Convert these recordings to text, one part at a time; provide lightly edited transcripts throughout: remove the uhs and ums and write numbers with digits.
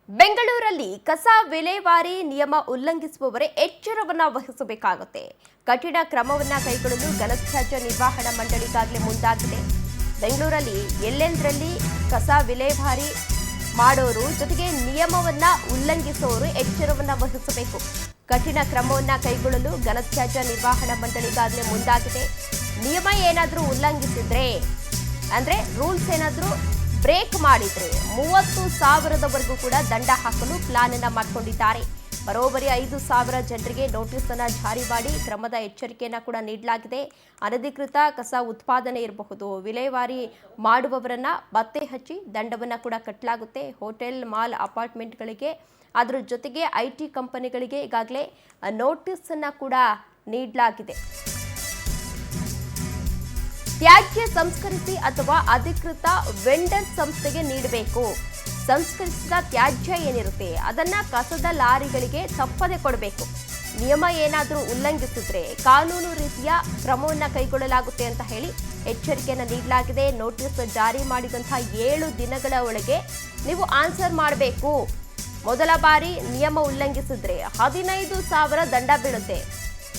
ಬೆಂಗಳೂರಲ್ಲಿ ಕಸ ವಿಲೇವಾರಿ ನಿಯಮ ಉಲ್ಲಂಘಿಸುವವರೇ ಎಚ್ಚರವನ್ನ ವಹಿಸಬೇಕಾಗುತ್ತೆ. ಕಠಿಣ ಕ್ರಮವನ್ನ ಕೈಗೊಳ್ಳಲು ಘನತ್ಯಾಜ್ಯ ನಿರ್ವಹಣಾ ಮಂಡಳಿ ಈಗಾಗಲೇ ಮುಂದಾಗಿದೆ. ಬೆಂಗಳೂರಲ್ಲಿ ಎಲ್ಲೆಂದರಲ್ಲಿ ಕಸ ವಿಲೇವಾರಿ ಮಾಡೋರು ಜೊತೆಗೆ ನಿಯಮವನ್ನ ಉಲ್ಲಂಘಿಸುವವರು ಎಚ್ಚರವನ್ನ ವಹಿಸಬೇಕು. ಕಠಿಣ ಕ್ರಮವನ್ನ ಕೈಗೊಳ್ಳಲು ಘನತ್ಯಾಜ್ಯ ನಿರ್ವಹಣಾ ಮಂಡಳಿ ಈಗಾಗಲೇ ಮುಂದಾಗಿದೆ. ನಿಯಮ ಏನಾದರೂ ಉಲ್ಲಂಘಿಸಿದ್ರೆ ಅಂದ್ರೆ ರೂಲ್ಸ್ ಏನಾದರೂ ಬ್ರೇಕ್ ಮಾಡಿದ್ರೆ 30,000ವರೆಗೂ ಕೂಡ ದಂಡ ಹಾಕಲು ಪ್ಲಾನ್ ಅನ್ನ ಮಾಡಿಕೊಂಡಿದ್ದಾರೆ. ಬರೋಬ್ಬರಿ 5,000 ಜನರಿಗೆ ನೋಟಿಸ್ ಅನ್ನ ಜಾರಿ ಮಾಡಿ ಕ್ರಮದ ಎಚ್ಚರಿಕೆಯನ್ನ ಕೂಡ ನೀಡಲಾಗಿದೆ. ಅನಧಿಕೃತ ಕಸ ಉತ್ಪಾದನೆ ಇರಬಹುದು, ವಿಲೇವಾರಿ ಮಾಡುವವರನ್ನ ಪತ್ತೆ ಹಚ್ಚಿ ದಂಡವನ್ನ ಕೂಡ ಕಟ್ಟಲಾಗುತ್ತೆ. ಹೋಟೆಲ್, ಮಾಲ್, ಅಪಾರ್ಟ್ಮೆಂಟ್ಗಳಿಗೆ ಅದರ ಜೊತೆಗೆ IT ಕಂಪನಿಗಳಿಗೆ ಈಗಾಗಲೇ ನೋಟಿಸ್ ಅನ್ನ ಕೂಡ ನೀಡಲಾಗಿದೆ. ತ್ಯಾಜ್ಯ ಸಂಸ್ಕರಿಸಿ ಅಥವಾ ಅಧಿಕೃತ ವೆಂಡರ್ ಸಂಸ್ಥೆಗೆ ನೀಡಬೇಕು. ಸಂಸ್ಕರಿಸಿದ ತ್ಯಾಜ್ಯ ಏನಿರುತ್ತೆ ಅದನ್ನ ಕಸದ ಲಾರಿಗಳಿಗೆ ತಪ್ಪದೆ ಕೊಡಬೇಕು. ನಿಯಮ ಏನಾದರೂ ಉಲ್ಲಂಘಿಸಿದ್ರೆ ಕಾನೂನು ರೀತಿಯ ಕ್ರಮವನ್ನ ಕೈಗೊಳ್ಳಲಾಗುತ್ತೆ ಅಂತ ಹೇಳಿ ಎಚ್ಚರಿಕೆಯನ್ನು ನೀಡಲಾಗಿದೆ. ನೋಟಿಸ್ ಜಾರಿ ಮಾಡಿದಂತಹ 7 ದಿನಗಳ ಒಳಗೆ ನೀವು ಆನ್ಸರ್ ಮಾಡಬೇಕು. ಮೊದಲ ಬಾರಿ ನಿಯಮ ಉಲ್ಲಂಘಿಸಿದ್ರೆ 15,000 ದಂಡ ಬೀಳುತ್ತೆ.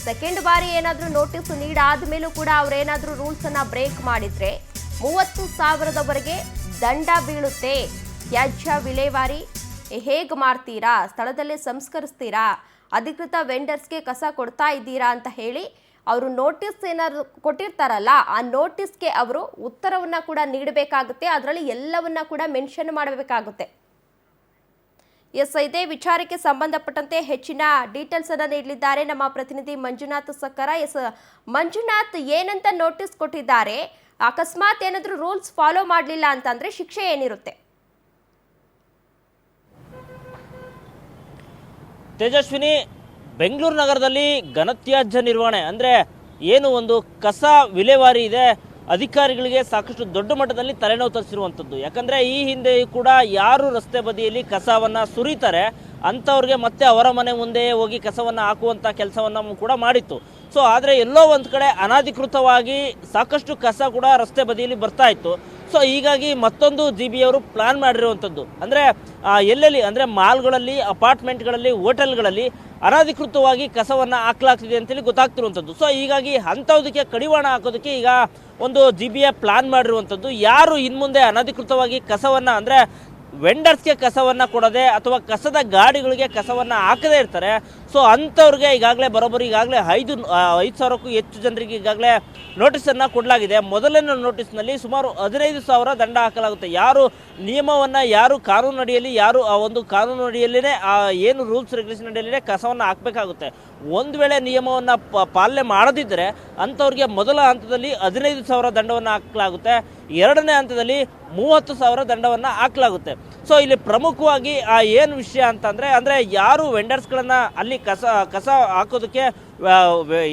ಸೆಕೆಂಡ್ ಬಾರಿ ಏನಾದರೂ ನೋಟಿಸ್ ನೀಡಾದ ಮೇಲೂ ಕೂಡ ಅವರೇನಾದರೂ ರೂಲ್ಸ್ ಅನ್ನ ಬ್ರೇಕ್ ಮಾಡಿದ್ರೆ 30,000ವರೆಗೆ ದಂಡ ಬೀಳುತ್ತೆ. ತ್ಯಾಜ್ಯ ವಿಲೇವಾರಿ ಹೇಗೆ ಮಾಡ್ತೀರಾ, ಸ್ಥಳದಲ್ಲೇ ಸಂಸ್ಕರಿಸ್ತೀರಾ, ಅಧಿಕೃತ ವೆಂಡರ್ಸ್ಗೆ ಕಸ ಕೊಡ್ತಾ ಇದ್ದೀರಾ ಅಂತ ಹೇಳಿ ಅವರು ನೋಟಿಸ್ ಏನಾದ್ರು ಕೊಟ್ಟಿರ್ತಾರಲ್ಲ, ಆ ನೋಟಿಸ್ಗೆ ಅವರು ಉತ್ತರವನ್ನ ಕೂಡ ನೀಡಬೇಕಾಗುತ್ತೆ. ಅದರಲ್ಲಿ ಎಲ್ಲವನ್ನ ಕೂಡ ಮೆನ್ಷನ್ ಮಾಡಬೇಕಾಗುತ್ತೆ. ಇದೇ ವಿಚಾರಕ್ಕೆ ಸಂಬಂಧಪಟ್ಟಂತೆ ಹೆಚ್ಚಿನ ಡೀಟೇಲ್ಸ್ ಅನ್ನ ನೀಡಲಿದ್ದಾರೆ ನಮ್ಮ ಪ್ರತಿನಿಧಿ ಮಂಜುನಾಥ್ ಸಕ್ಕರ. ಮಂಜುನಾಥ್, ಏನಂತ ನೋಟಿಸ್ ಕೊಟ್ಟಿದ್ದಾರೆ? ಅಕಸ್ಮಾತ್ ಏನಾದರೂ ರೂಲ್ಸ್ ಫಾಲೋ ಮಾಡಲಿಲ್ಲ ಅಂತಂದ್ರೆ ಶಿಕ್ಷೆ ಏನಿರುತ್ತೆ? ತೇಜಸ್ವಿನಿ, ಬೆಂಗಳೂರು ನಗರದಲ್ಲಿ ಘನತ್ಯಾಜ್ಯ ನಿರ್ವಹಣೆ ಅಂದ್ರೆ ಏನು ಒಂದು ಕಸ ವಿಲೇವಾರಿ ಇದೆ, ಅಧಿಕಾರಿಗಳಿಗೆ ಸಾಕಷ್ಟು ದೊಡ್ಡ ಮಟ್ಟದಲ್ಲಿ ತಲೆನೋವು ತರಿಸಿರುವಂಥದ್ದು. ಯಾಕಂದರೆ ಈ ಹಿಂದೆ ಕೂಡ ಯಾರು ರಸ್ತೆ ಬದಿಯಲ್ಲಿ ಕಸವನ್ನು ಸುರಿತಾರೆ ಅಂಥವ್ರಿಗೆ ಮತ್ತೆ ಅವರ ಮನೆ ಮುಂದೆ ಹೋಗಿ ಕಸವನ್ನು ಹಾಕುವಂಥ ಕೆಲಸವನ್ನು ಕೂಡ ಮಾಡಿತ್ತು. ಸೊ ಆದರೆ ಎಲ್ಲೋ ಒಂದು ಕಡೆ ಅನಧಿಕೃತವಾಗಿ ಸಾಕಷ್ಟು ಕಸ ಕೂಡ ರಸ್ತೆ ಬದಿಯಲ್ಲಿ ಬರ್ತಾ ಇತ್ತು. ಸೊ ಹೀಗಾಗಿ ಮತ್ತೊಂದು GB ಅವರು ಪ್ಲಾನ್ ಮಾಡಿರುವಂಥದ್ದು ಅಂದರೆ ಎಲ್ಲೆಲ್ಲಿ ಅಂದರೆ ಮಾಲ್ಗಳಲ್ಲಿ, ಅಪಾರ್ಟ್ಮೆಂಟ್ಗಳಲ್ಲಿ, ಹೋಟೆಲ್ಗಳಲ್ಲಿ ಅನಧಿಕೃತವಾಗಿ ಕಸವನ್ನು ಹಾಕಲಾಗ್ತಿದೆ ಅಂತೇಳಿ ಗೊತ್ತಾಗ್ತಿರುವಂಥದ್ದು. ಸೊ ಹೀಗಾಗಿ ಅಂಥದಕ್ಕೆ ಕಡಿವಾಣ ಹಾಕೋದಕ್ಕೆ ಈಗ ಒಂದು GB ಪ್ಲಾನ್ ಮಾಡಿರುವಂಥದ್ದು. ಯಾರು ಇನ್ಮುಂದೆ ಅನಧಿಕೃತವಾಗಿ ಕಸವನ್ನು ಅಂದರೆ ವೆಂಡರ್ಸ್ಗೆ ಕಸವನ್ನು ಕೊಡದೆ ಅಥವಾ ಕಸದ ಗಾಡಿಗಳಿಗೆ ಕಸವನ್ನು ಹಾಕದೇ ಇರ್ತಾರೆ, ಸೊ ಅಂಥವ್ರಿಗೆ ಈಗಾಗಲೇ ಈಗಾಗಲೇ 5,000ಕ್ಕೂ ಹೆಚ್ಚು ಜನರಿಗೆ ಈಗಾಗಲೇ ನೋಟಿಸನ್ನು ಕೊಡಲಾಗಿದೆ. ಮೊದಲನೇ ನೋಟಿಸ್ನಲ್ಲಿ ಸುಮಾರು 15,000 ದಂಡ ಹಾಕಲಾಗುತ್ತೆ. ಯಾರು ನಿಯಮವನ್ನು ಕಾನೂನು ಅಡಿಯಲ್ಲಿ ಆ ಒಂದು ಕಾನೂನು ಅಡಿಯಲ್ಲೇ ಏನು ರೂಲ್ಸ್ ರೆಗ್ಯುಲೇಷನ್ ಅಡಿಯಲ್ಲೇ ಕಸವನ್ನು ಹಾಕಬೇಕಾಗುತ್ತೆ. ಒಂದು ವೇಳೆ ನಿಯಮವನ್ನು ಪಾಲನೆ ಮಾಡದಿದ್ದರೆ ಅಂಥವ್ರಿಗೆ ಮೊದಲ ಹಂತದಲ್ಲಿ 15,000 ದಂಡವನ್ನು ಹಾಕಲಾಗುತ್ತೆ. ಎರಡನೇ ಹಂತದಲ್ಲಿ 30,000 ದಂಡವನ್ನು ಹಾಕಲಾಗುತ್ತೆ. ಸೊ ಇಲ್ಲಿ ಪ್ರಮುಖವಾಗಿ ಏನು ವಿಷಯ ಅಂತಂದರೆ ಅಂದರೆ ಯಾರು ವೆಂಡರ್ಸ್ಗಳನ್ನು ಅಲ್ಲಿ ಕಸ ಹಾಕೋದಕ್ಕೆ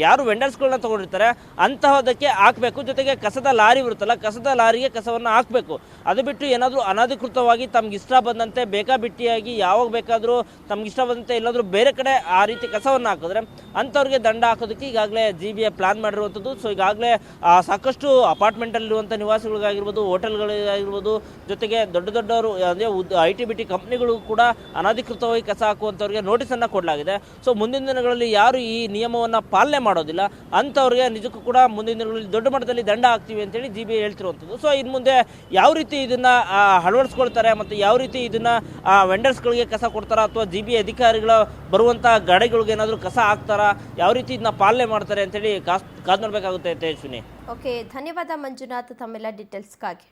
ಯಾರು ವೆಂಡರ್ಸ್ಗಳನ್ನ ತೊಗೊಂಡಿರ್ತಾರೆ ಅಂತಹದಕ್ಕೆ ಹಾಕಬೇಕು. ಜೊತೆಗೆ ಕಸದ ಲಾರಿ ಬರುತ್ತಲ್ಲ, ಕಸದ ಲಾರಿಗೆ ಕಸವನ್ನು ಹಾಕಬೇಕು. ಅದು ಬಿಟ್ಟು ಏನಾದರೂ ಅನಧಿಕೃತವಾಗಿ ತಮ್ಗೆ ಇಷ್ಟ ಬಂದಂತೆ ಬೇಕಾಬಿಟ್ಟಿಯಾಗಿ ಯಾವಾಗ ಬೇಕಾದರೂ ತಮ್ಗೆ ಇಷ್ಟ ಬಂದಂತೆ ಎಲ್ಲಾದರೂ ಬೇರೆ ಕಡೆ ಆ ರೀತಿ ಕಸವನ್ನು ಹಾಕಿದ್ರೆ ಅಂಥವ್ರಿಗೆ ದಂಡ ಹಾಕೋದಕ್ಕೆ ಈಗಾಗಲೇ GB ಪ್ಲಾನ್ ಮಾಡಿರುವಂಥದ್ದು. ಸೊ ಈಗಾಗಲೇ ಸಾಕಷ್ಟು ಅಪಾರ್ಟ್ಮೆಂಟಲ್ಲಿರುವಂಥ ನಿವಾಸಿಗಳಿಗಾಗಿರ್ಬೋದು, ಹೋಟೆಲ್ಗಳಿಗಾಗಿರ್ಬೋದು, ಜೊತೆಗೆ ದೊಡ್ಡವರು ಅಂದರೆ IT-BT ಕಂಪ್ನಿಗಳು ಕೂಡ ಅನಧಿಕೃತವಾಗಿ ಕಸ ಹಾಕುವಂಥವ್ರಿಗೆ ನೋಟಿಸನ್ನು ಕೊಡಲಾಗಿದೆ. ಸೊ ಮುಂದಿನ ದಿನಗಳಲ್ಲಿ ಯಾರು ಈ ನಿಯಮವನ್ನು ಪಾಲನೆ ಮಾಡೋದಿಲ್ಲ ಅಂಥವ್ರಿಗೆ ನಿಜಕ್ಕೂ ಕೂಡ ಮುಂದಿನ ದಿನಗಳಲ್ಲಿ ದೊಡ್ಡ ಮಟ್ಟದಲ್ಲಿ ದಂಡ ಹಾಕ್ತೀವಿ ಅಂತೇಳಿ GB ಹೇಳ್ತಿರುವಂಥದ್ದು. ಸೊ ಇನ್ನು ಮುಂದೆ ಯಾವ ರೀತಿ ಇದನ್ನು ಅಳವಡಿಸ್ಕೊಳ್ತಾರೆ ಮತ್ತು ಯಾವ ರೀತಿ ಇದನ್ನು ವೆಂಡರ್ಸ್ಗಳಿಗೆ ಕಸ ಕೊಡ್ತಾರಾ ಅಥವಾ GB ಅಧಿಕಾರಿಗಳ ಬರುವಂಥ ಗಾಡಿಗಳಿಗೆ ಏನಾದರೂ ಕಸ ಹಾಕ್ತಾರಾ, ಯಾವ ರೀತಿ ಇದನ್ನ ಪಾಲನೆ ಮಾಡ್ತಾರೆ ಅಂತೇಳಿ ಕಾದು ನೋಡಬೇಕಾಗುತ್ತೆ. ತೇಜಸ್ವಿನಿ, ಓಕೆ, ಧನ್ಯವಾದ ಮಂಜುನಾಥ್ ತಮ್ಮೆಲ್ಲ ಡೀಟೇಲ್ಸ್ಗಾಗಿ.